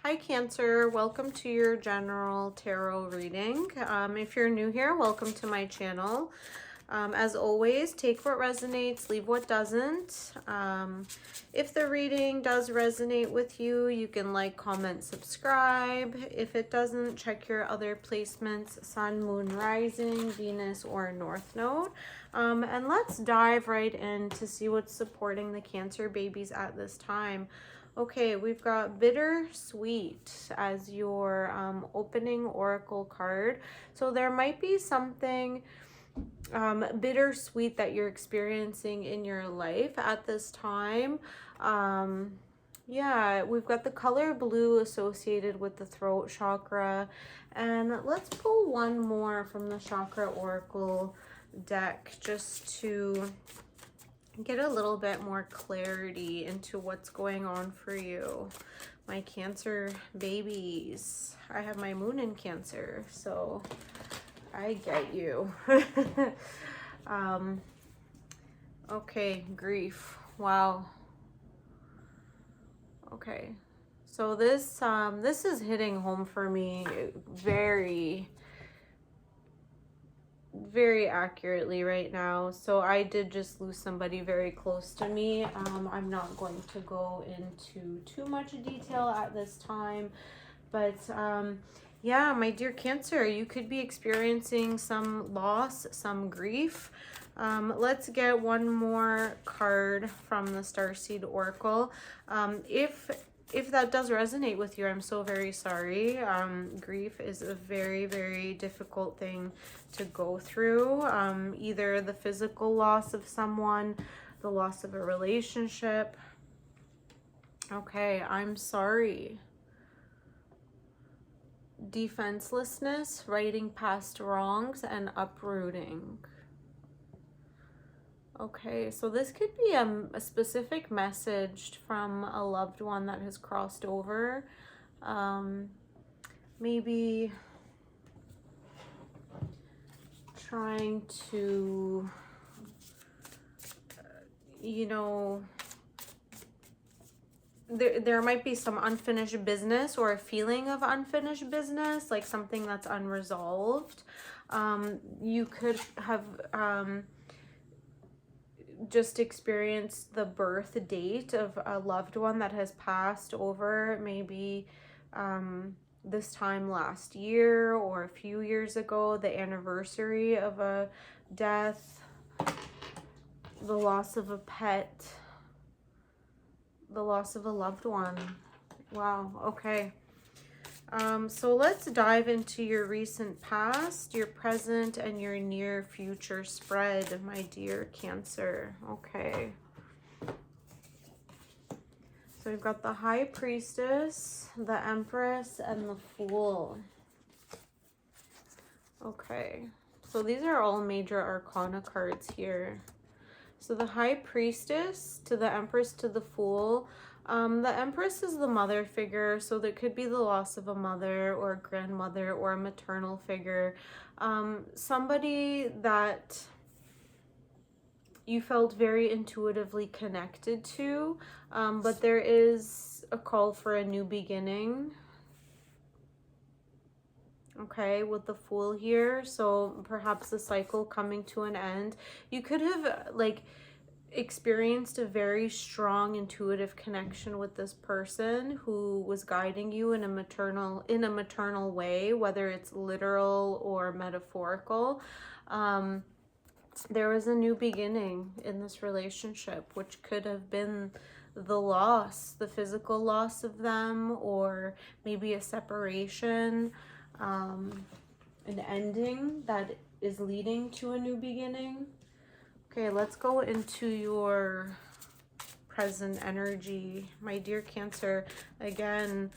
Hi Cancer, welcome to your general tarot reading. If you're new here, welcome to my channel. As always, take what resonates, leave what doesn't. If the reading does resonate with you, you can like, comment, subscribe. If it doesn't, check your other placements, Sun, Moon, Rising, Venus, or North Node. And let's dive right in to see what's supporting the Cancer babies at this time. Okay, we've got Bittersweet as your opening oracle card. So there might be something bittersweet that you're experiencing in your life at this time. Yeah, we've got the color blue associated with the throat chakra. And let's pull one more from the chakra oracle deck just to get a little bit more clarity into what's going on for you, my Cancer babies. I have my moon in Cancer, so I get you. Okay, grief. Wow. Okay, so this is hitting home for me very accurately right now. So I did just lose somebody very close to me. I'm not going to go into too much detail at this time, but yeah, my dear Cancer, you could be experiencing some loss, some grief. Let's get one more card from the Starseed Oracle. If that does resonate with you, I'm so very sorry. Grief is a very, very difficult thing to go through. Either the physical loss of someone, the loss of a relationship. Okay, I'm sorry. Defenselessness, righting past wrongs, and uprooting. Okay, so this could be a specific message from a loved one that has crossed over. Maybe trying to, you know, there might be some unfinished business or a feeling of unfinished business, like something that's unresolved. You could have just experienced the birth date of a loved one that has passed over, maybe this time last year or a few years ago, the anniversary of a death, the loss of a pet, the loss of a loved one. Wow, okay. So let's dive into your recent past, your present, and your near future spread, my dear Cancer. Okay. So we've got the High Priestess, the Empress, and the Fool. Okay. So these are all major arcana cards here. So the High Priestess to the Empress to the Fool. The Empress is the mother figure, so there could be the loss of a mother or a grandmother or a maternal figure. Somebody that you felt very intuitively connected to, but there is a call for a new beginning. Okay, with the Fool here, so perhaps the cycle coming to an end. You could have like experienced a very strong intuitive connection with this person who was guiding you in a maternal way, whether it's literal or metaphorical. There was a new beginning in this relationship, which could have been the loss, the physical loss of them, or maybe a separation, an ending that is leading to a new beginning. Okay, let's go into your present energy, my dear Cancer. Again,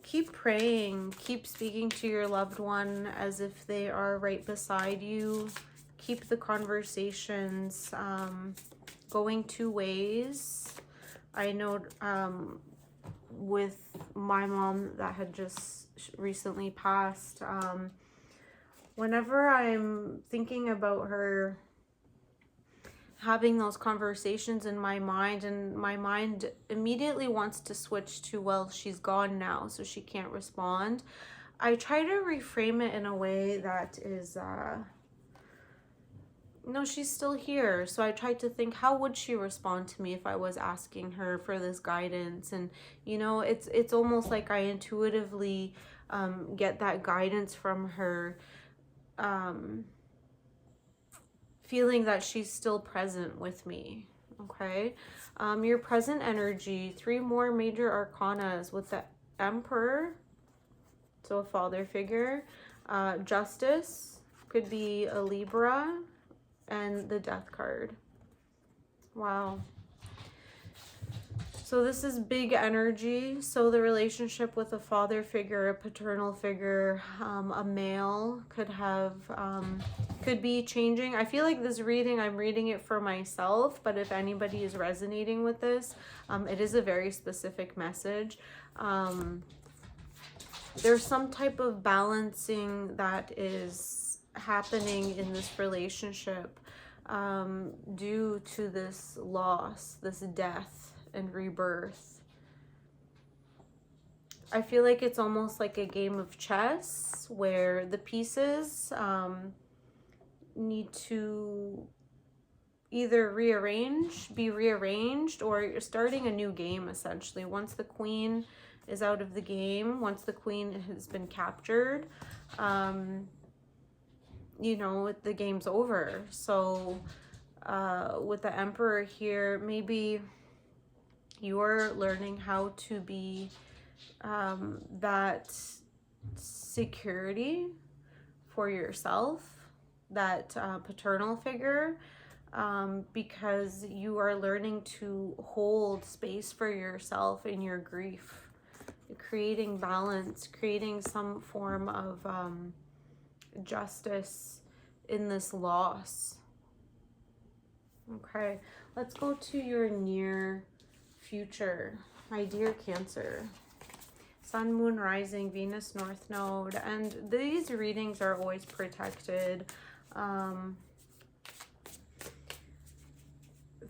keep praying, keep speaking to your loved one as if they are right beside you. Keep the conversations going two ways. I know with my mom that had just recently passed, whenever I'm thinking about her having those conversations in my mind, and my mind immediately wants to switch to, well, she's gone now, so she can't respond. I try to reframe it in a way that is, no, she's still here. So I tried to think, how would she respond to me if I was asking her for this guidance? And, you know, it's almost like I intuitively get that guidance from her, feeling that she's still present with me. Okay. Your present energy, 3 more major arcanas with the Emperor, so a father figure, Justice, could be a Libra, and the Death card. Wow. So this is big energy. So the relationship with a father figure, a paternal figure, a male could be changing. I feel like this reading, I'm reading it for myself, but if anybody is resonating with this, it is a very specific message. There's some type of balancing that is happening in this relationship due to this loss, this death and rebirth. I feel like it's almost like a game of chess where the pieces need to either be rearranged, or you're starting a new game essentially. Once the queen is out of the game, once the queen has been captured, you know, the game's over. So with the Emperor here, maybe you're learning how to be that security for yourself, that paternal figure, because you are learning to hold space for yourself in your grief, creating balance, creating some form of justice in this loss. Okay, let's go to your near future, my dear Cancer. Sun, Moon, Rising, Venus, North Node. And these readings are always protected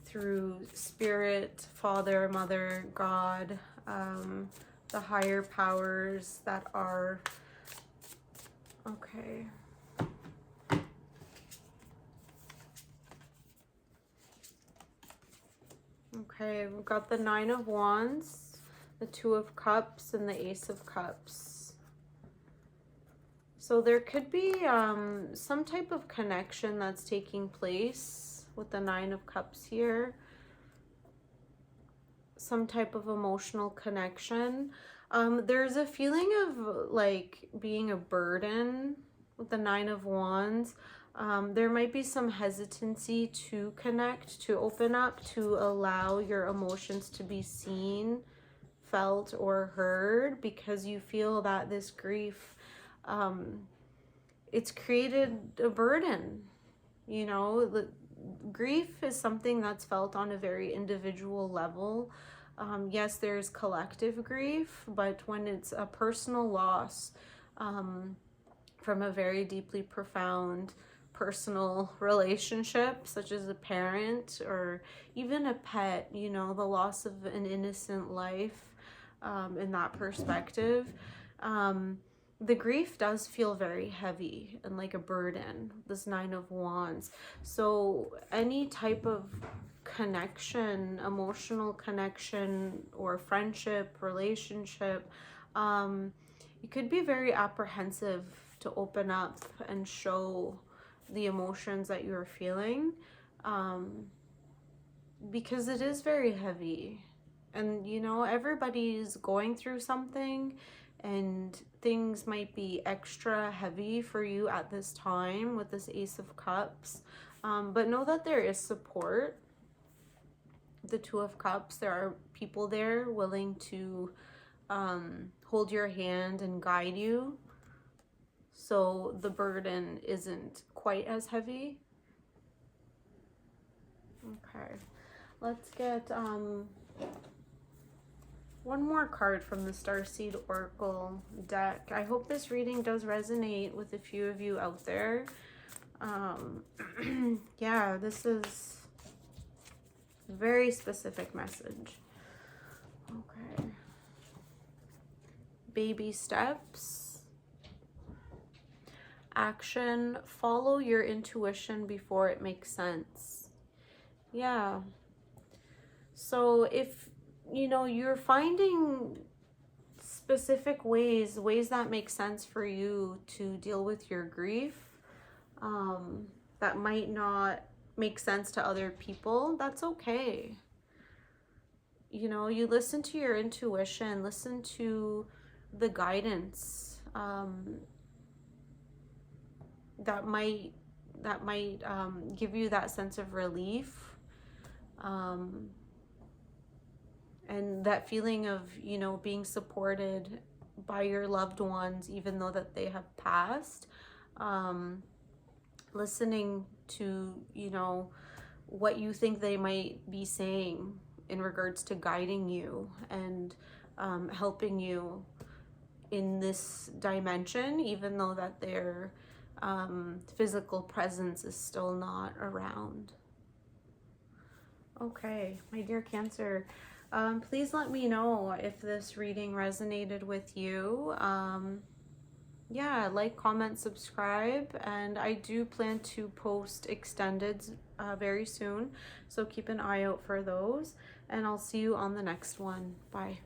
through Spirit, Father, Mother, God, the higher powers that are... Okay. Okay, we've got the 9 of Wands, the 2 of Cups, and the Ace of Cups. So there could be some type of connection that's taking place with the 9 of Cups here. Some type of emotional connection. There's a feeling of like being a burden with the 9 of Wands. There might be some hesitancy to connect, to open up, to allow your emotions to be seen, felt, or heard, because you feel that this grief, it's created a burden. You know, the grief is something that's felt on a very individual level. Yes, there's collective grief, but when it's a personal loss from a very deeply profound personal relationship, such as a parent or even a pet, you know, the loss of an innocent life, in that perspective, the grief does feel very heavy and like a burden, this 9 of Wands. So any type of connection, emotional connection, or friendship, relationship, you could be very apprehensive to open up and show the emotions that you're feeling, because it is very heavy. And you know, everybody's going through something, and things might be extra heavy for you at this time with this Ace of Cups, but know that there is support. The 2 of Cups, there are people there willing to hold your hand and guide you, so the burden isn't quite as heavy. Okay, let's get one more card from the Starseed Oracle deck. I hope this reading does resonate with a few of you out there. Yeah, this is Very specific message. Okay. Baby steps. Action. Follow your intuition before it makes sense. Yeah. So if, you know, you're finding specific ways that make sense for you to deal with your grief, that might not make sense to other people, that's okay. You know, you listen to your intuition, listen to the guidance that might give you that sense of relief, and that feeling of, you know, being supported by your loved ones even though that they have passed. Listening to, you know, what you think they might be saying in regards to guiding you and helping you in this dimension, even though that their physical presence is still not around. Okay, my dear Cancer, please let me know if this reading resonated with you. Yeah, like, comment, subscribe, and I do plan to post extendeds very soon, so keep an eye out for those, and I'll see you on the next one. Bye.